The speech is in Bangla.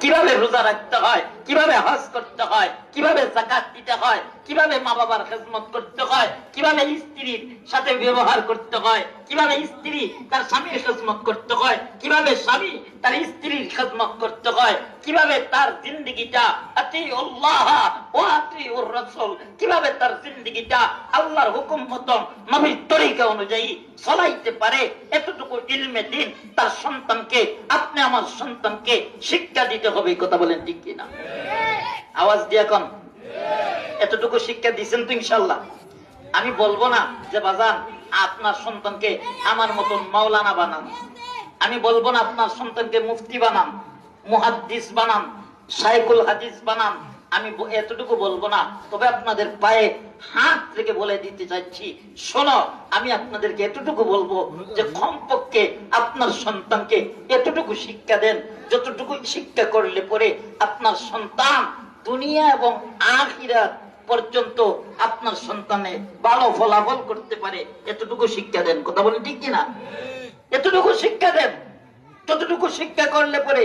কিভাবে রোজা রাখতে হয়, কিভাবে হজ করতে হয়, কিভাবে যাকাত দিতে হয়, কিভাবে মা বাবার খেদমত করতে হয়, কিভাবে স্ত্রীর সাথে ব্যবহার করতে হয়, কিভাবে স্ত্রী তার স্বামীর খেদমত করতে হয়, কিভাবে স্বামী তার স্ত্রীর খেদমত করতে হয়, কিভাবে তার জিন্দেগিটা আতিউল্লাহ ওয়া আতিউর রাসূল, কিভাবে তার জিন্দেগিটা আল্লাহর হুকুম মতো নবীর তরিকা অনুযায়ী চলাইতে পারে, এতটুকু ইলমে দ্বীন তার সন্তানকে, আপনি আমার সন্তানকে শিক্ষা দিতে হবে। কথা বলেন ঠিক কিনা? আওয়াজ দিয়ে এখন এতটুকু শিক্ষা দিচ্ছেন তো ইনশাল্লাহ? আমি বলবো না যে বাজান আপনার সন্তানকে আমার মতন মাওলানা বানান, আমি বলবো না আপনার সন্তানকে মুফতি বানান, মুহাদ্দিস বানান, শাইখুল হাদিস বানান, আমি এতটুকু বলবো না। তবে আপনাদের পায়ে হাত রেখে বলে দিতে চাচ্ছি, শোনো, আমি আপনাদেরকে এতটুকু বলবো যে কমপক্ষে আপনার সন্তানকে এতটুকু শিক্ষা দেন, যতটুকু শিক্ষা করলে পরে আপনার সন্তান দুনিয়া এবং আখিরাত পর্যন্ত আপনার সন্তানে ভালো ফলাফল করতে পারে, এতটুকু শিক্ষা দেন। কথা বলেন ঠিক কিনা? এতটুকু শিক্ষা দেন, যতটুকু শিক্ষা করলে পরে